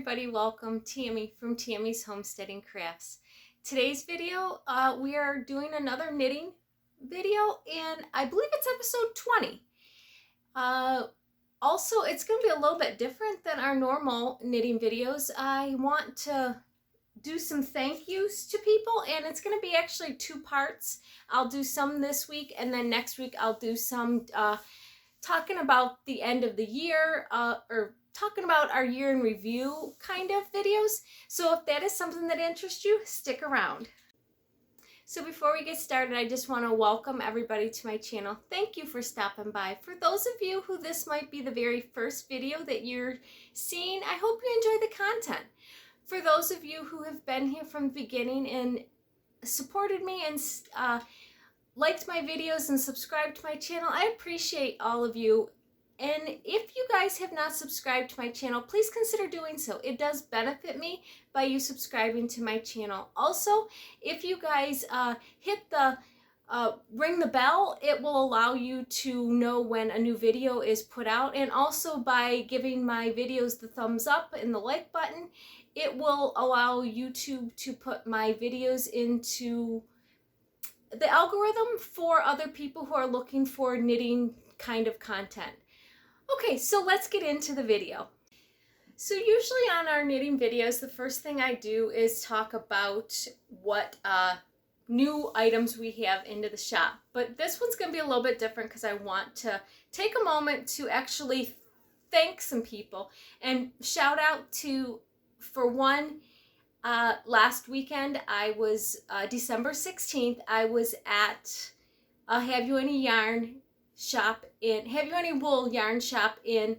everybody, welcome. Tammy from Tammy's Homesteading Crafts. Today's video, we are doing another knitting video, and I believe it's episode 20. Also, it's going to be a little bit different than our normal knitting videos. I want to do some thank yous to people, and it's going to be actually two parts. I'll do some this week, and then next week I'll do some talking about the end of the year, or talking about our year in review kind of videos. So if that is something that interests you, stick around. So before we get started, I just want to welcome everybody to my channel. Thank you for stopping by. For those of you who this might be the very first video that you're seeing, I hope you enjoy the content. For those of you who have been here from the beginning and supported me and liked my videos and subscribed to my channel, I appreciate all of you. And if you guys have not subscribed to my channel, please consider doing so. It does benefit me by you subscribing to my channel. Also, if you guys hit the ring the bell, it will allow you to know when a new video is put out. And also by giving my videos the thumbs up and the like button, it will allow YouTube to put my videos into the algorithm for other people who are looking for knitting kind of content. Okay, so let's get into the video. So usually on our knitting videos, the first thing I do is talk about what new items we have into the shop. But this one's going to be a little bit different because I want to take a moment to actually thank some people and shout out to, for one, last weekend, I was, December 16th, I was at Have You Any Yarn shop in, Have You Any Wool yarn shop in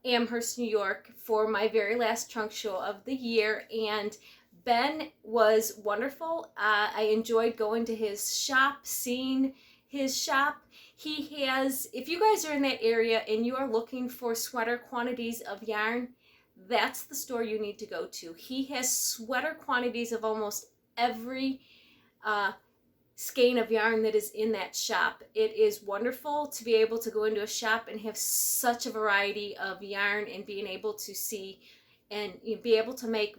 Amherst, New York for my very last trunk show of the year, and Ben was wonderful. I enjoyed going to his shop, seeing his shop. He has, if you guys are in that area and you are looking for sweater quantities of yarn, that's the store you need to go to. He has sweater quantities of almost every skein of yarn that is in that shop. It is wonderful to be able to go into a shop and have such a variety of yarn and being able to see and be able to make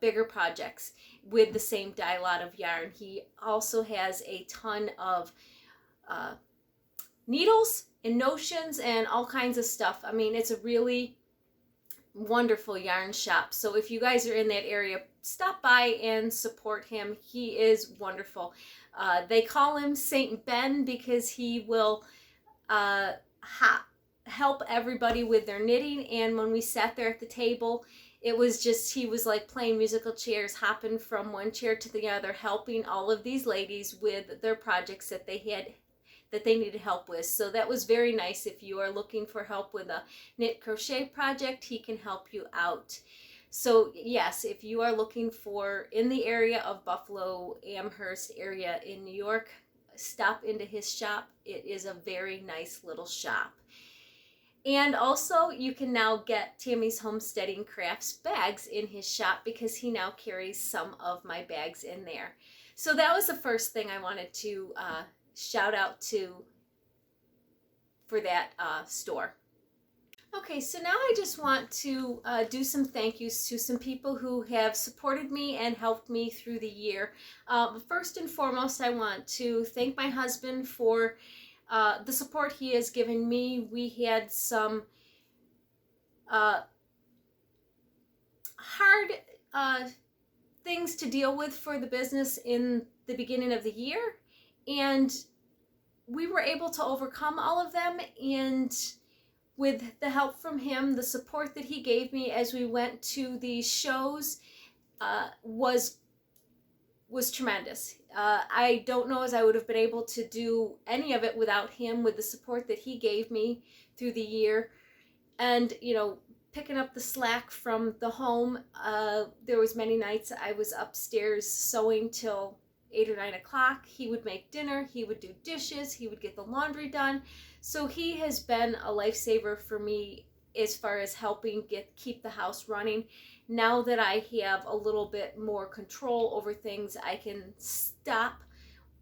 bigger projects with the same dye lot of yarn. He also has a ton of needles and notions and all kinds of stuff. I mean, it's a really wonderful yarn shop. So if you guys are in that area, stop by and support him. He is wonderful. They call him Saint Ben because he will help everybody with their knitting. And when we sat there at the table, it was just, he was like playing musical chairs, hopping from one chair to the other, helping all of these ladies with their projects that they needed help with. So that was very nice. If you are looking for help with a knit crochet project, he can help you out. So yes, if you are looking for in the area of Buffalo, Amherst area in New York, stop into his shop. It is a very nice little shop. And also you can now get Tammy's Homesteading Crafts bags in his shop because he now carries some of my bags in there. So that was the first thing I wanted to shout out to for that store. Okay, so now I just want to do some thank yous to some people who have supported me and helped me through the year. First and foremost, I want to thank my husband for the support he has given me. We had some hard things to deal with for the business in the beginning of the year, and we were able to overcome all of them. And with the help from him, the support that he gave me as we went to these shows was tremendous. I don't know as I would have been able to do any of it without him, with the support that he gave me through the year. And, you know, picking up the slack from the home, there was many nights I was upstairs sewing till 8 or 9 o'clock. He would make dinner, he would do dishes, he would get the laundry done. So he has been a lifesaver for me as far as helping keep the house running. Now that I have a little bit more control over things, I can stop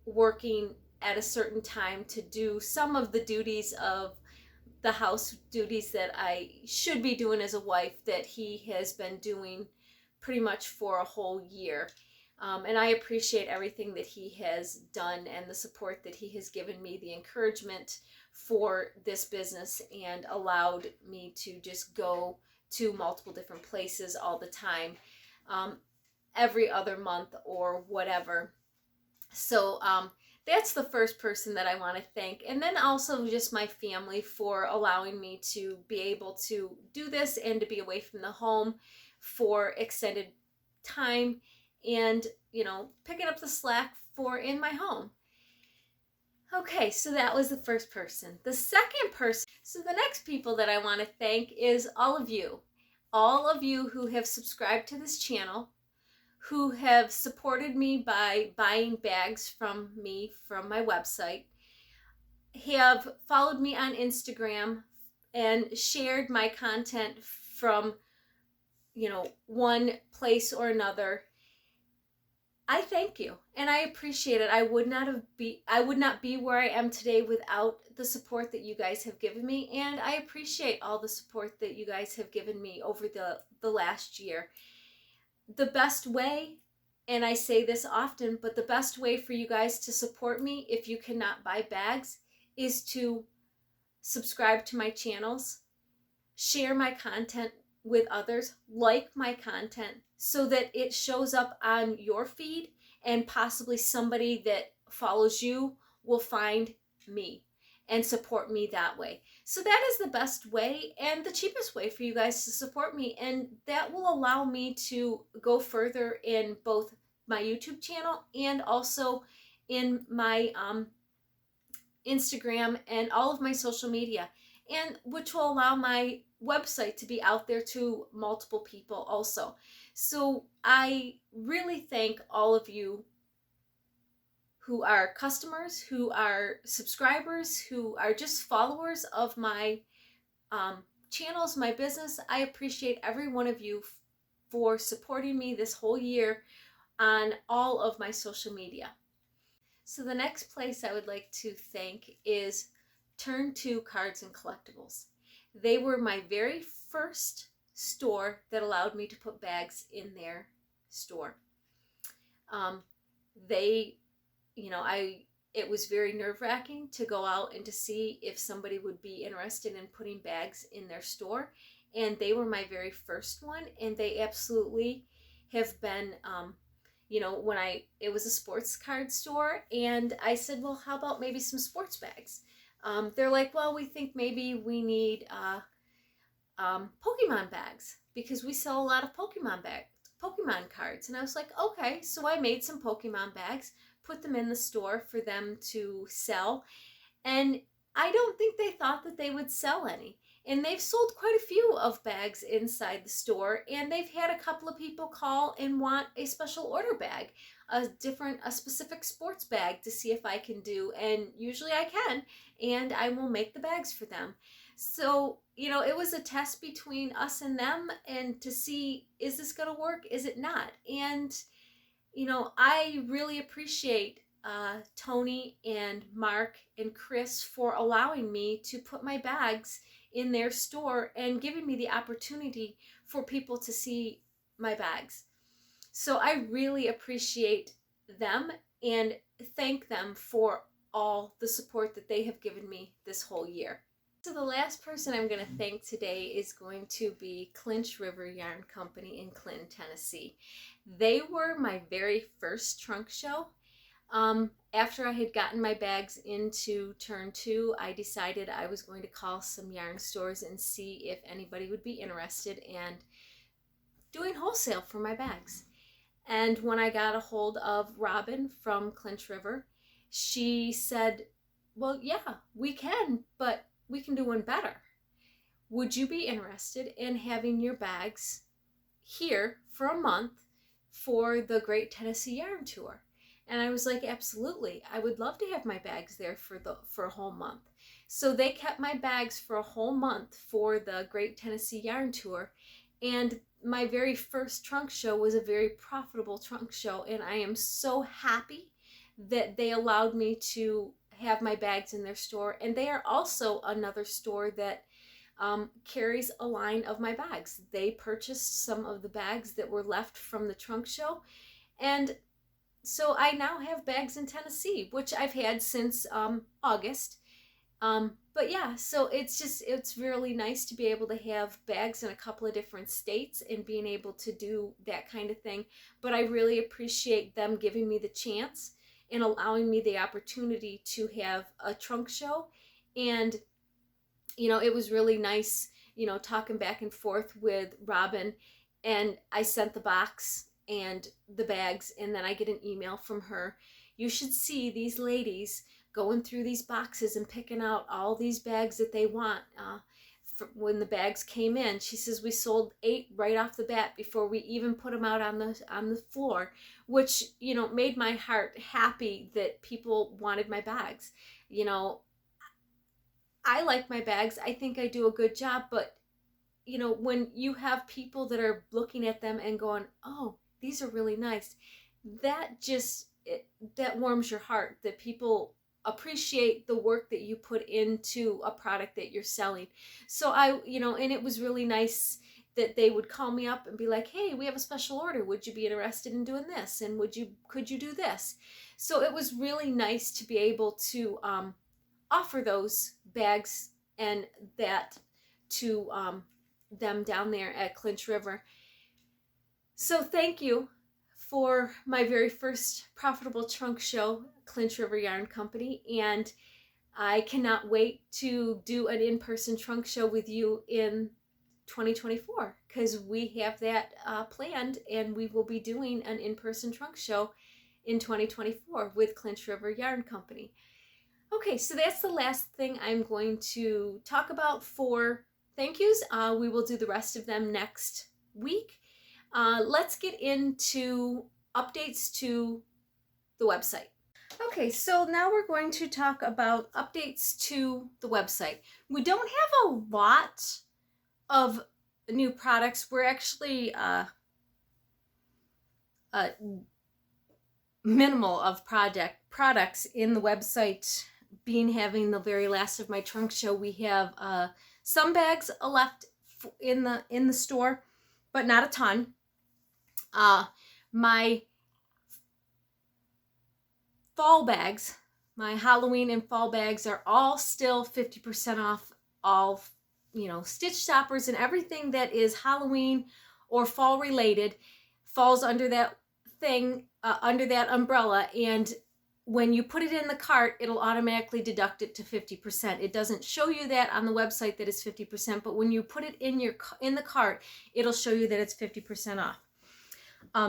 working at a certain time to do some of the duties of the house duties that I should be doing as a wife that he has been doing pretty much for a whole year. And I appreciate everything that he has done and the support that he has given me, the encouragement for this business, and allowed me to just go to multiple different places all the time, every other month or whatever. So that's the first person that I want to thank. And then also just my family for allowing me to be able to do this and to be away from the home for extended time, and, you know, picking up the slack for in my home. Okay, so that was the first person. The second person, so the next people that I want to thank is all of you who have subscribed to this channel, who have supported me by buying bags from me from my website, have followed me on Instagram and shared my content from, you know, one place or another. I thank you and I appreciate it. I would not be where I am today without the support that you guys have given me, and I appreciate all the support that you guys have given me over the last year. The best way, and I say this often, but the best way for you guys to support me if you cannot buy bags is to subscribe to my channels, share my content with others, like my content, so that it shows up on your feed and possibly somebody that follows you will find me and support me that way. So that is the best way and the cheapest way for you guys to support me, and that will allow me to go further in both my YouTube channel and also in my Instagram and all of my social media, and which will allow my website to be out there to multiple people also. So I really thank all of you who are customers, who are subscribers, who are just followers of my channels, my business. I appreciate every one of you for supporting me this whole year on all of my social media. So the next place I would like to thank is Turn 2 Cards and Collectibles. They were my very first store that allowed me to put bags in their store. It was very nerve-wracking to go out and to see if somebody would be interested in putting bags in their store, and they were my very first one, and they absolutely have been, it was a sports card store, and I said, well, how about maybe some sports bags? They're like, well, we think maybe we need Pokemon bags because we sell a lot of Pokemon cards. And I was like, okay. So I made some Pokemon bags, put them in the store for them to sell. And I don't think they thought that they would sell any. And they've sold quite a few of bags inside the store, and they've had a couple of people call and want a special order bag, a specific sports bag to see if I can do, and usually I can, and I will make the bags for them. So, it was a test between us and them, and to see, is this going to work? Is it not? And, I really appreciate Tony and Mark and Chris for allowing me to put my bags in their store and giving me the opportunity for people to see my bags. So I really appreciate them and thank them for all the support that they have given me this whole year. So the last person I'm going to thank today is going to be Clinch River Yarn Company in Clinton, Tennessee. They were my very first trunk show. After I had gotten my bags into Turn 2, I decided I was going to call some yarn stores and see if anybody would be interested in doing wholesale for my bags. And when I got a hold of Robin from Clinch River, she said, well, yeah, we can, but we can do one better. Would you be interested in having your bags here for a month for the Great Tennessee Yarn Tour? And I was like, absolutely. I would love to have my bags there for a whole month. So they kept my bags for a whole month for the Great Tennessee Yarn Tour. And my very first trunk show was a very profitable trunk show. And I am so happy that they allowed me to have my bags in their store. And they are also another store that carries a line of my bags. They purchased some of the bags that were left from the trunk show, and so I now have bags in Tennessee, which I've had since August. But yeah, so it's really nice to be able to have bags in a couple of different states and being able to do that kind of thing. But I really appreciate them giving me the chance and allowing me the opportunity to have a trunk show. And, you know, it was really nice, you know, talking back and forth with Robin, and I sent the box and the bags, and then I get an email from her. You should see these ladies going through these boxes and picking out all these bags that they want. When the bags came in, she says we sold 8 right off the bat before we even put them out on the floor, which, you know, made my heart happy that people wanted my bags. You know, I like my bags. I think I do a good job, but you know, when you have people that are looking at them and going, oh, these are really nice, that warms your heart, that people appreciate the work that you put into a product that you're selling. So you know, and it was really nice that they would call me up and be like, hey, we have a special order. Would you be interested in doing this? And could you do this? So it was really nice to be able to offer those bags and that to them down there at Clinch River. So thank you for my very first profitable trunk show, Clinch River Yarn Company, and I cannot wait to do an in-person trunk show with you in 2024, because we have that planned, and we will be doing an in-person trunk show in 2024 with Clinch River Yarn Company. Okay, so that's the last thing I'm going to talk about for thank yous. We will do the rest of them next week. Let's get into updates to the website. Okay, so now we're going to talk about updates to the website. We don't have a lot of new products. We're actually minimal of products in the website, being having the very last of my trunk show. We have some bags left in the store, but not a ton. My fall bags, my Halloween and fall bags, are all still 50% off. All, you know, stitch stoppers and everything that is Halloween or fall related falls under that thing, under that umbrella. And when you put it in the cart, it'll automatically deduct it to 50%. It doesn't show you that on the website that it's 50%, but when you put it in the cart, it'll show you that it's 50% off.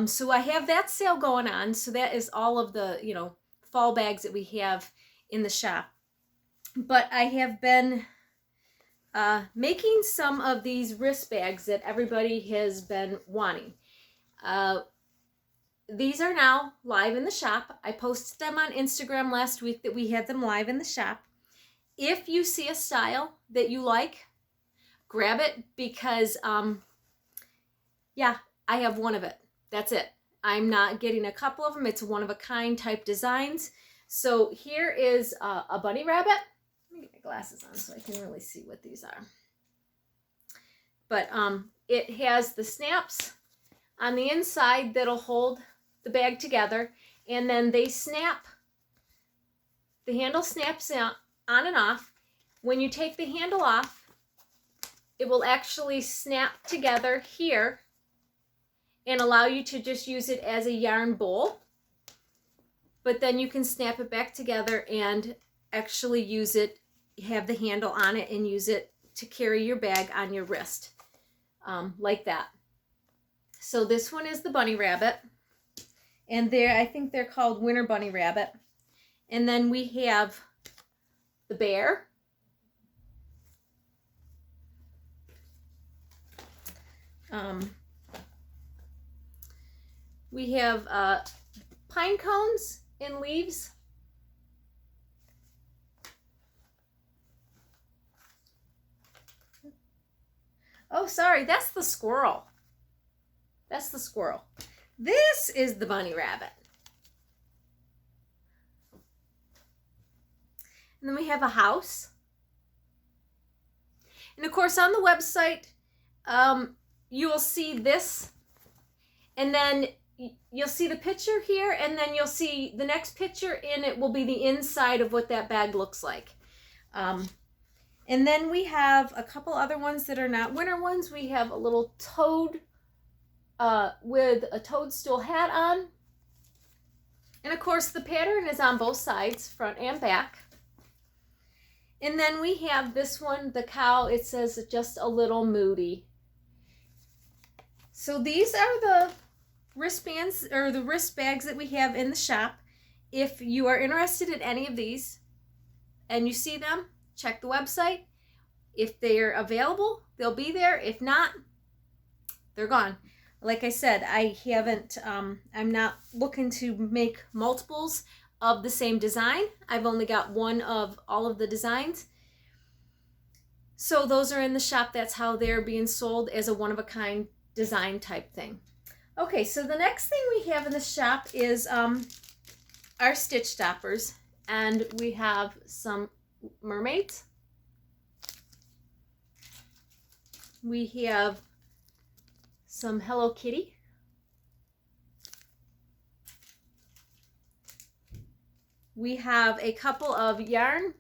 So I have that sale going on. So that is all of the, you know, fall bags that we have in the shop. But I have been making some of these wrist bags that everybody has been wanting. These are now live in the shop. I posted them on Instagram last week that we had them live in the shop. If you see a style that you like, grab it, because yeah, I have one of it. That's it. I'm not getting a couple of them. It's one of a kind type designs. So here is a bunny rabbit. Let me get my glasses on so I can really see what these are. But it has the snaps on the inside that'll hold the bag together, and then they snap. The handle snaps on and off. When you take the handle off, it will actually snap together here and allow you to just use it as a yarn bowl. But then you can snap it back together and actually use it, have the handle on it, and use it to carry your bag on your wrist, like that. So this one is the bunny rabbit, and I think they're called Winter Bunny Rabbit. And then we have the bear. We have pine cones and leaves. Oh, sorry, that's the squirrel. That's the squirrel. This is the bunny rabbit. And then we have a house. And of course on the website, you will see this, and then you'll see the picture here, and then you'll see the next picture, and it will be the inside of what that bag looks like. And then we have a couple other ones that are not winter ones. We have a little toad with a toadstool hat on. And of course the pattern is on both sides, front and back. And then we have this one, the cow. It says just a little moody. So these are the wristbands or the wrist bags that we have in the shop. If you are interested in any of these and you see them, check the website. If they're available, they'll be there. If not, they're gone. Like I said, I haven't, I'm not looking to make multiples of the same design. I've only got one of all of the designs. So those are in the shop. That's how they're being sold, as a one-of-a-kind design type thing. Okay, so the next thing we have in the shop is our stitch stoppers. And we have some mermaids. We have some Hello Kitty. We have a couple of yarn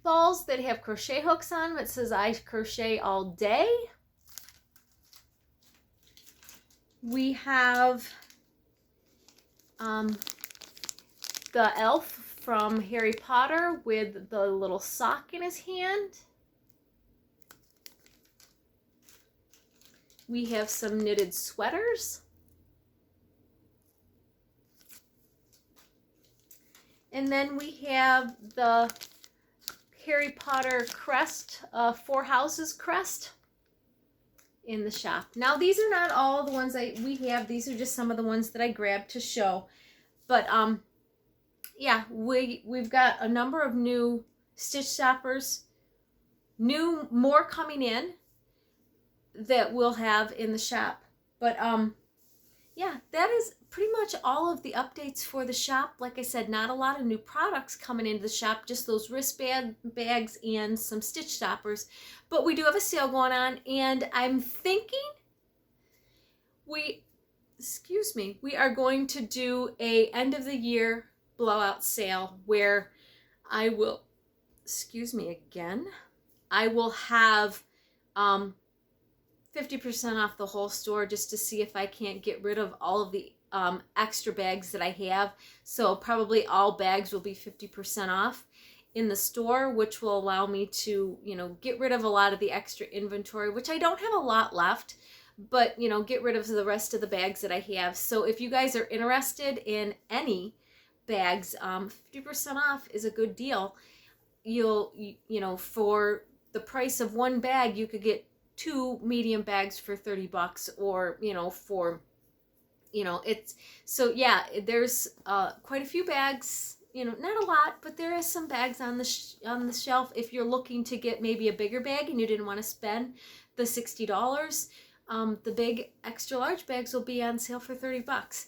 balls that have crochet hooks on them. It says I crochet all day. We have the elf from Harry Potter with the little sock in his hand. We have some knitted sweaters. And then we have the Harry Potter crest, Four Houses crest in the shop. Now these are not all the ones we have. These are just some of the ones that I grabbed to show. But yeah, we've got a number of new stitch stoppers, more coming in that we'll have in the shop. But yeah, that is pretty much all of the updates for the shop. Like I said, not a lot of new products coming into the shop, just those wristband bags and some stitch stoppers. But we do have a sale going on, and I'm thinking we are going to do a end of the year blowout sale where I will, I will have 50% off the whole store, just to see if I can't get rid of all of the extra bags that I have. So probably all bags will be 50% off in the store, which will allow me to, get rid of a lot of the extra inventory, which I don't have a lot left, but, get rid of the rest of the bags that I have. So if you guys are interested in any bags, 50% off is a good deal. For the price of one bag, you could get 2 medium bags for $30, or it's, so yeah, there's quite a few bags, not a lot, but there is some bags on the shelf. If you're looking to get maybe a bigger bag and you didn't want to spend the $60, the big extra large bags will be on sale for $30.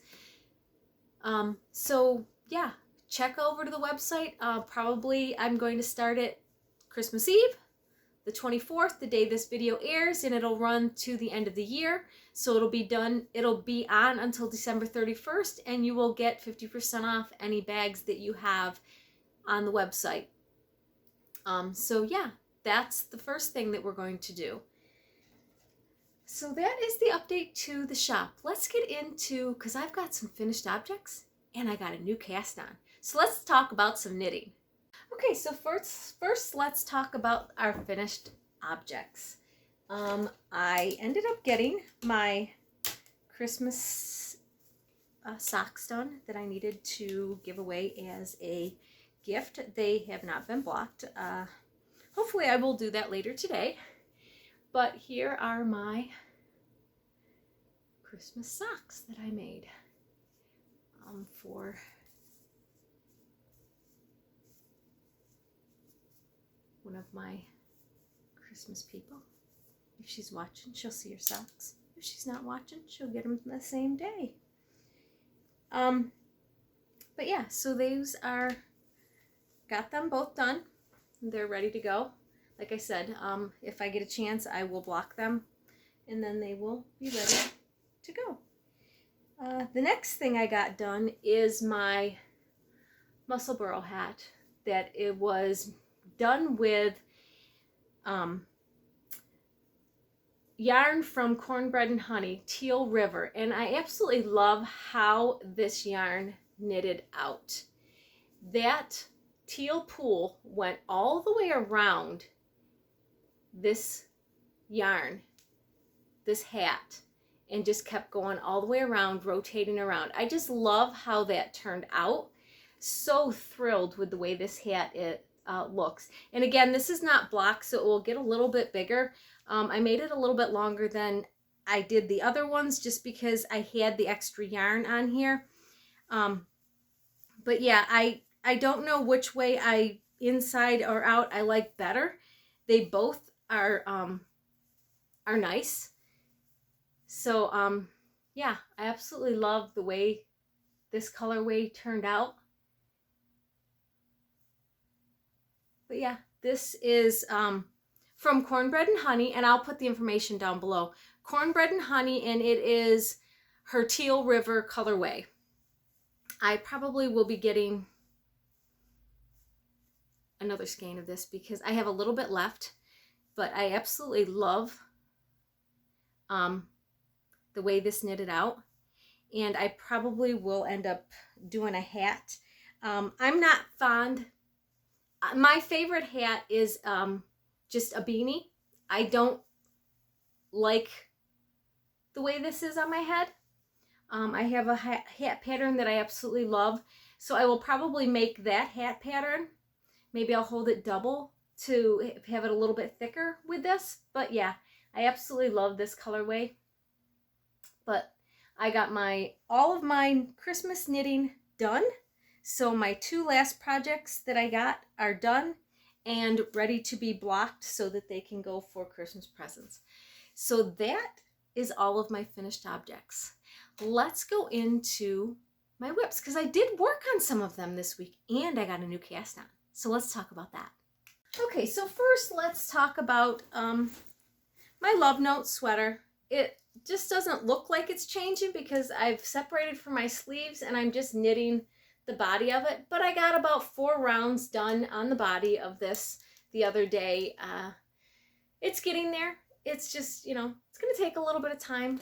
So yeah, check over to the website. Probably I'm going to start it Christmas Eve, the 24th, the day this video airs, and it'll run to the end of the year. So it'll be on until December 31st, and you will get 50% off any bags that you have on the website. So yeah, that's the first thing that we're going to do. So that is the update to the shop. Let's get into, because I've got some finished objects and I got a new cast on. So let's talk about some knitting. Okay, so first let's talk about our finished objects. I ended up getting my Christmas socks done that I needed to give away as a gift. They have not been blocked. Hopefully I will do that later today. But here are my Christmas socks that I made for one of my Christmas people. If she's watching, she'll see her socks. If she's not watching, she'll get them the same day. But yeah, so those got them both done. They're ready to go. like I said, if I get a chance, I will block them, and then they will be ready to go. The next thing I got done is my Musselboro hat that it was done with yarn from Cornbread and Honey, Teal River, and I absolutely love how this yarn knitted out. That teal pool went all the way around this yarn, this hat, and just kept going all the way around, rotating around. I just love how that turned out. So thrilled with the way this hat looks. And again, this is not block, so it will get a little bit bigger. I made it a little bit longer than I did the other ones just because I had the extra yarn on here. But yeah, I don't know which way inside or out I like better. They both are nice. So yeah, I absolutely love the way this colorway turned out. But yeah, this is from Cornbread and Honey, and I'll put the information down below. Cornbread and Honey, and it is her Teal River colorway. I probably will be getting another skein of this because I have a little bit left, but I absolutely love the way this knitted out, and I probably will end up doing a hat. I'm not fond. My favorite hat is just a beanie. I don't like the way this is on my head. I have a hat pattern that I absolutely love, so I will probably make that hat pattern. Maybe I'll hold it double to have it a little bit thicker with this. But yeah, I absolutely love this colorway. But I got all of my Christmas knitting done. So my 2 last projects that I got are done and ready to be blocked so that they can go for Christmas presents. So that is all of my finished objects. Let's go into my whips because I did work on some of them this week and I got a new cast on. So let's talk about that. Okay, so first let's talk about my Love Note sweater. It just doesn't look like it's changing because I've separated from my sleeves and I'm just knitting the body of it, but I got about 4 rounds done on the body of this the other day. It's getting there. It's just, you know, it's going to take a little bit of time.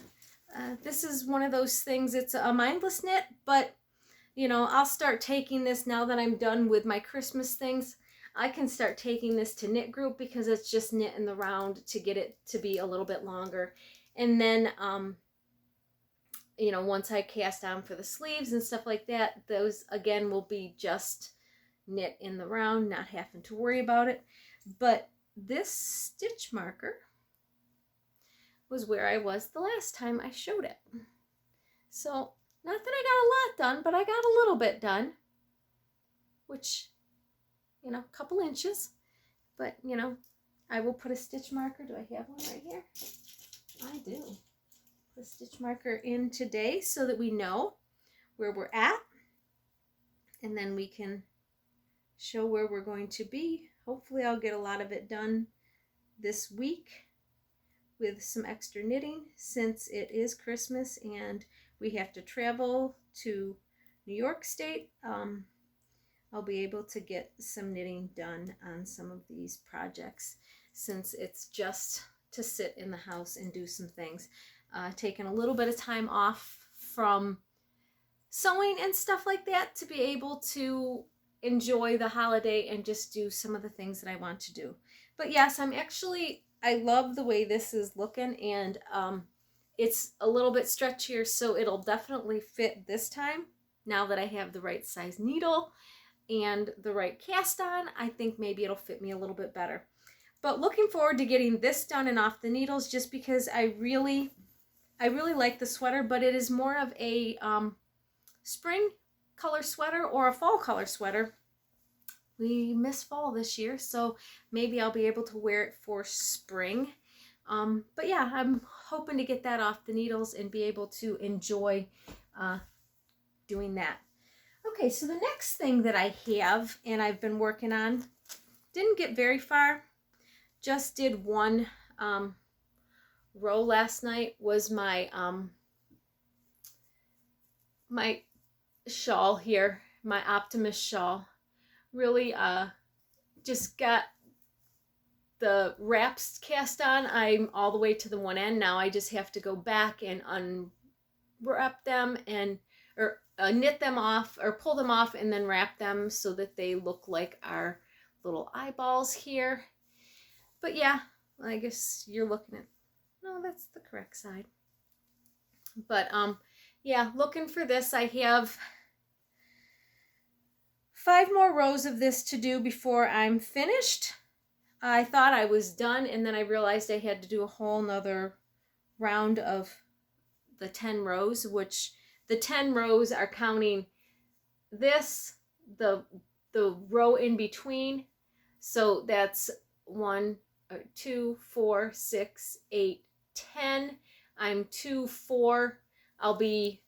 This is one of those things, it's a mindless knit, but, you know, I'll start taking this now that I'm done with my Christmas things. I can start taking this to knit group because it's just knit in the round to get it to be a little bit longer. And then, you know, once I cast on for the sleeves and stuff like that, those again will be just knit in the round, not having to worry about it. But this stitch marker was where I was the last time I showed it. So not that I got a lot done, but I got a little bit done, which, you know, a couple inches. But, you know, I will put a stitch marker. Do I have one right here? I do. Put a stitch marker in today so that we know where we're at, and then we can show where we're going to be. Hopefully I'll get a lot of it done this week with some extra knitting since it is Christmas and we have to travel to New York State. I'll be able to get some knitting done on some of these projects since it's just to sit in the house and do some things. Taking a little bit of time off from sewing and stuff like that to be able to enjoy the holiday and just do some of the things that I want to do. But yes, I love the way this is looking, and it's a little bit stretchier, so it'll definitely fit this time. Now that I have the right size needle and the right cast on, I think maybe it'll fit me a little bit better. But looking forward to getting this done and off the needles just because I really like the sweater, but it is more of a spring color sweater or a fall color sweater. We miss fall this year, so maybe I'll be able to wear it for spring. But yeah, I'm hoping to get that off the needles and be able to enjoy doing that. Okay, so the next thing that I have and I've been working on, didn't get very far. just did one row last night was my my shawl here, my Optimist shawl. Really just got the wraps cast on. I'm all the way to the one end now. I just have to go back and unwrap them and or knit them off or pull them off and then wrap them so that they look like our little eyeballs here. But yeah, I guess you're looking at, no, that's the correct side. But yeah, looking for this. I have 5 more rows of this to do before I'm finished. I thought I was done, and then I realized I had to do a whole nother round of the 10 rows, which the 10 rows are counting this, the row in between. So that's 1, 2, 4, 6, 8, 10. I'm 2, 4. I'll be,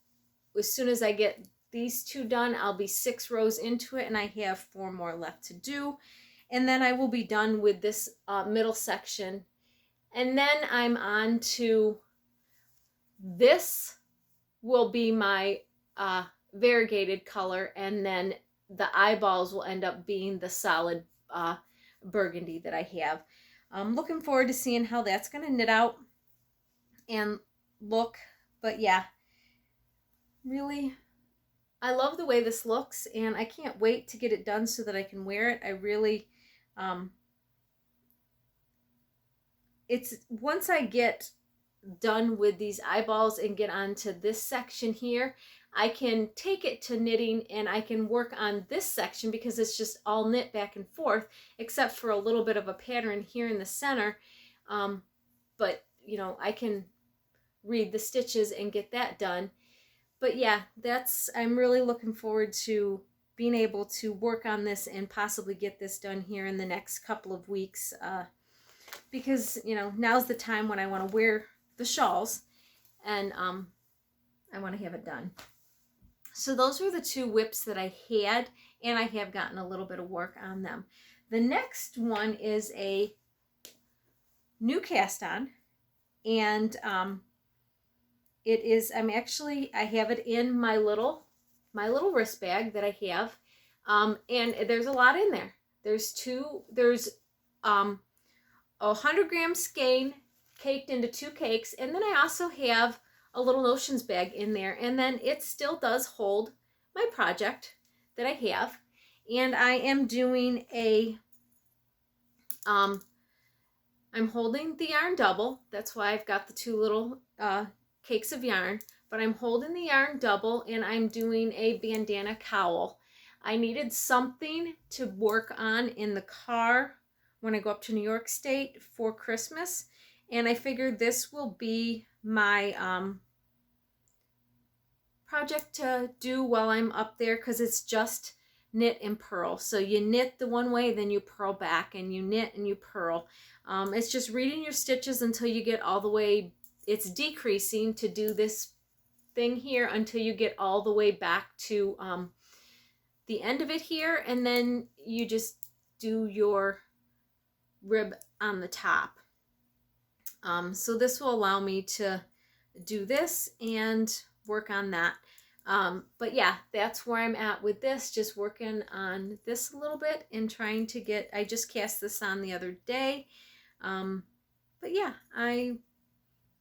as soon as I get these 2 done, I'll be 6 rows into it, and I have 4 more left to do. And then I will be done with this middle section. And then I'm on to, this will be my variegated color, and then the eyeballs will end up being the solid burgundy that I have. I'm looking forward to seeing how that's going to knit out and look. But yeah, really, I love the way this looks, and I can't wait to get it done so that I can wear it. I really, it's, once I get done with these eyeballs and get onto this section here, I can take it to knitting and I can work on this section because it's just all knit back and forth, except for a little bit of a pattern here in the center. But you know, I can read the stitches and get that done. But yeah, that's, I'm really looking forward to being able to work on this and possibly get this done here in the next couple of weeks, because you know, now's the time when I want to wear the shawls, and I want to have it done. So those were the 2 whips that I had, and I have gotten a little bit of work on them. The next one is a new cast on, and it is, I have it in my little wrist bag that I have, and there's a lot in there. There's 100-gram skein caked into 2 cakes, and then I also have a little notions bag in there, and then it still does hold my project that I have. And I am doing a I'm holding the yarn double. That's why I've got the 2 little cakes of yarn, but I'm holding the yarn double, and I'm doing a bandana cowl. I needed something to work on in the car when I go up to New York State for Christmas, and I figured this will be my project to do while I'm up there, because it's just knit and purl. So you knit the one way, then you purl back, and you knit and you purl. It's just reading your stitches until you get all the way, it's decreasing to do this thing here until you get all the way back to the end of it here, and then you just do your rib on the top. So this will allow me to do this and work on that. But yeah, that's where I'm at with this, just working on this a little bit and trying to get, I just cast this on the other day. But yeah, I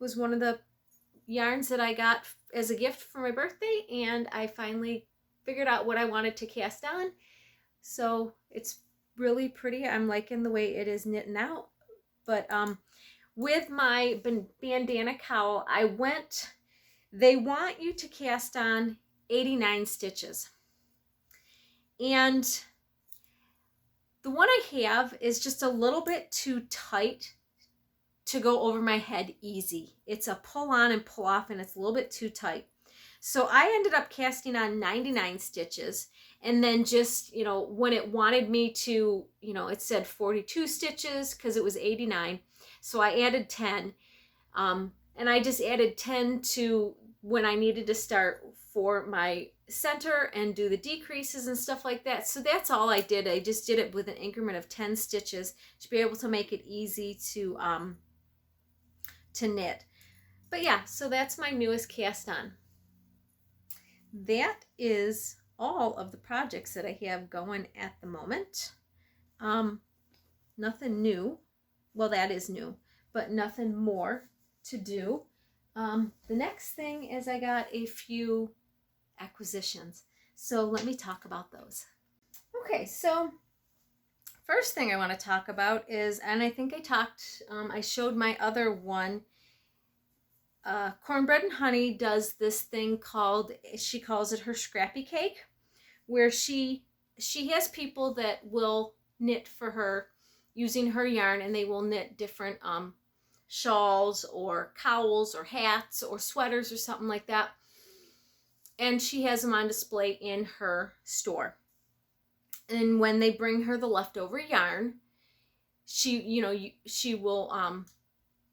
was one of the yarns that I got as a gift for my birthday, and I finally figured out what I wanted to cast on. So it's really pretty. I'm liking the way it is knitting out. But with my bandana cowl, they want you to cast on 89 stitches. And the one I have is just a little bit too tight to go over my head easy. It's a pull on and pull off, and it's a little bit too tight. So I ended up casting on 99 stitches, and then just, you know, when it wanted me to, you know, it said 42 stitches because it was 89. So I added 10, and I just added 10 to when I needed to start for my center and do the decreases and stuff like that. So that's all I did. I just did it with an increment of 10 stitches to be able to make it easy to knit. But yeah, so that's my newest cast on. That is all of the projects that I have going at the moment. Nothing new. Well, that is new, but nothing more to do. The next thing is I got a few acquisitions. So let me talk about those. Okay, so first thing I want to talk about is, and I think I showed my other one, Cornbread Honey does this thing called, she calls it her scrappy cake, where she has people that will knit for her using her yarn, and they will knit different shawls or cowls or hats or sweaters or something like that. And she has them on display in her store. And when they bring her the leftover yarn, she will,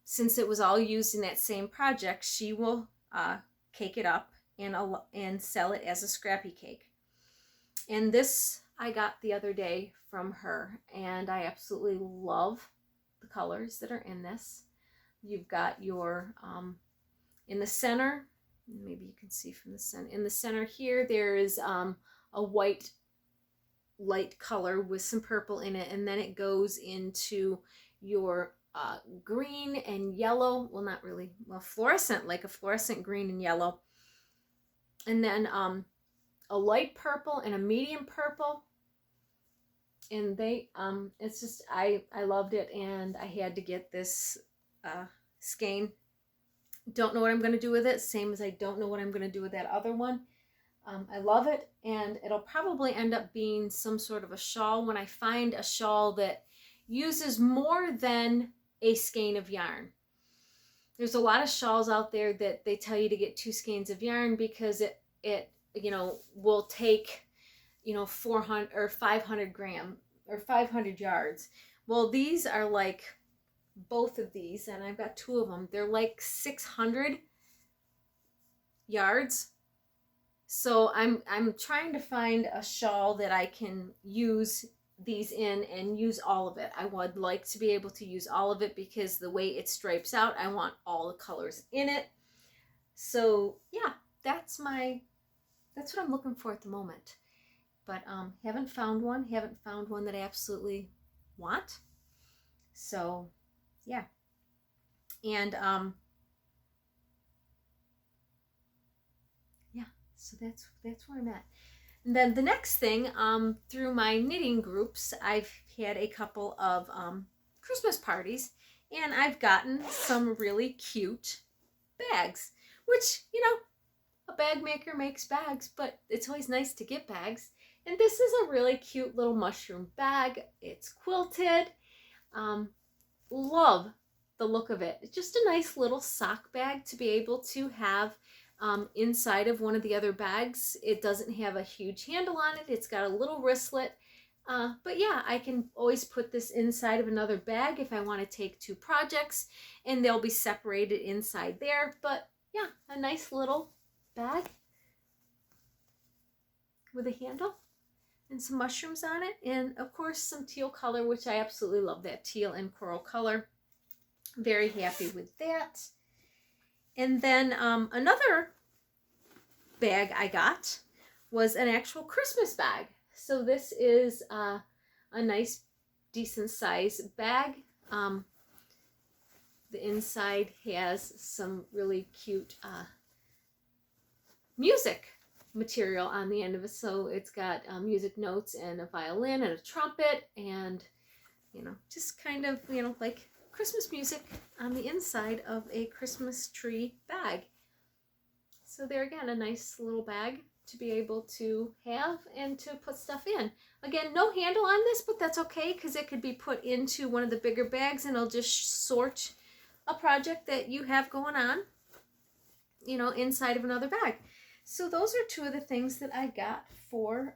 since it was all used in that same project, she will cake it up and sell it as a scrappy cake. And this I got the other day from her, and I absolutely love the colors that are in this. You've got your, in the center, maybe you can see from the center, in the center here, there is a white light color with some purple in it, and then it goes into your green and yellow, well, not really, well, fluorescent, like a fluorescent green and yellow, and then a light purple and a medium purple. And they it's just, I loved it, and I had to get this skein. Don't know what I'm going to do with it, same as I don't know what I'm going to do with that other one. I love it, and it'll probably end up being some sort of a shawl when I find a shawl that uses more than a skein of yarn. There's a lot of shawls out there that they tell you to get 2 skeins of yarn because it will take 400 or 500 gram or 500 yards. Well, these are like, both of these, and I've got 2 of them, they're like 600 yards. So I'm trying to find a shawl that I can use these in and use all of it. I would like to be able to use all of it because the way it stripes out, I want all the colors in it. So yeah, that's what I'm looking for at the moment. But haven't found one that I absolutely want. So yeah. And yeah, so that's where I'm at. And then the next thing, through my knitting groups, I've had a couple of Christmas parties, and I've gotten some really cute bags, which, a bag maker makes bags, but it's always nice to get bags. And this is a really cute little mushroom bag. It's quilted. Love the look of it. It's just a nice little sock bag to be able to have inside of one of the other bags. It doesn't have a huge handle on it. It's got a little wristlet. But yeah, I can always put this inside of another bag if I want to take 2 projects, and they'll be separated inside there. But yeah, a nice little bag with a handle and some mushrooms on it, and of course some teal color, which I absolutely love, that teal and coral color. Very happy with that. And then another bag I got was an actual Christmas bag. So this is a nice decent size bag. The inside has some really cute music material on the end of it. So it's got music notes and a violin and a trumpet, and just kind of like Christmas music on the inside of a Christmas tree bag. So there again, a nice little bag to be able to have and to put stuff in. Again, no handle on this, but that's okay because it could be put into one of the bigger bags, and it'll just sort a project that you have going on, inside of another bag. So those are 2 of the things that I got for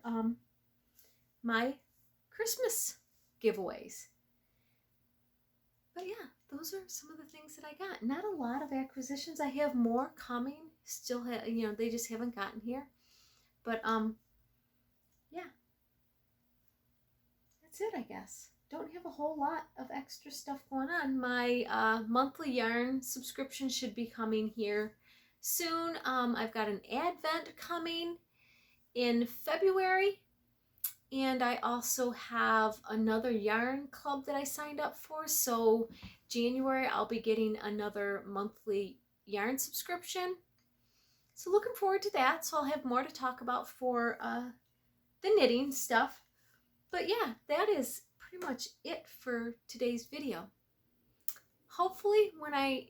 my Christmas giveaways. But yeah, those are some of the things that I got. Not a lot of acquisitions. I have more coming. Still, they just haven't gotten here. But yeah, that's it, I guess. Don't have a whole lot of extra stuff going on. My monthly yarn subscription should be coming here soon. I've got an advent coming in February, and I also have another yarn club that I signed up for. So January I'll be getting another monthly yarn subscription. So looking forward to that. So I'll have more to talk about for the knitting stuff. But yeah, that is pretty much it for today's video. Hopefully when I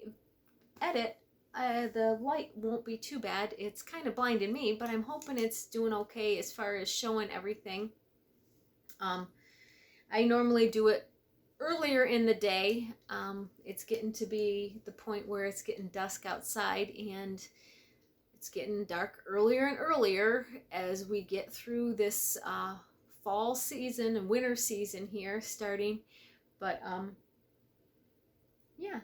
edit, the light won't be too bad. It's kind of blinding me, but I'm hoping it's doing okay as far as showing everything. I normally do it earlier in the day. It's getting to be the point where it's getting dusk outside, and it's getting dark earlier and earlier as we get through this fall season and winter season here starting. But yeah.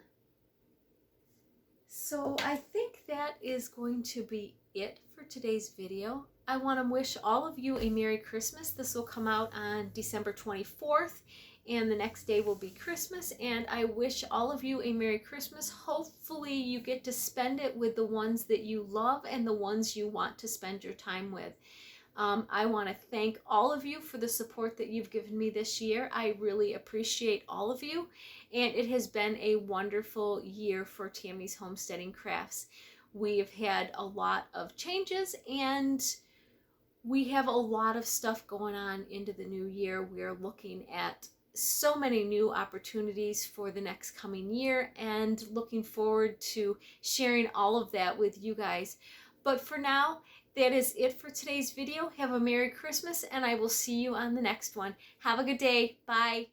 So I think that is going to be it for today's video. I want to wish all of you a Merry Christmas. This will come out on December 24th, and the next day will be Christmas. And I wish all of you a Merry Christmas. Hopefully you get to spend it with the ones that you love and the ones you want to spend your time with. I want to thank all of you for the support that you've given me this year. I really appreciate all of you, and it has been a wonderful year for Tammy's Homesteading Crafts. We have had a lot of changes, and we have a lot of stuff going on into the new year. We are looking at so many new opportunities for the next coming year, and looking forward to sharing all of that with you guys. But for now, that is it for today's video. Have a Merry Christmas, and I will see you on the next one. Have a good day. Bye.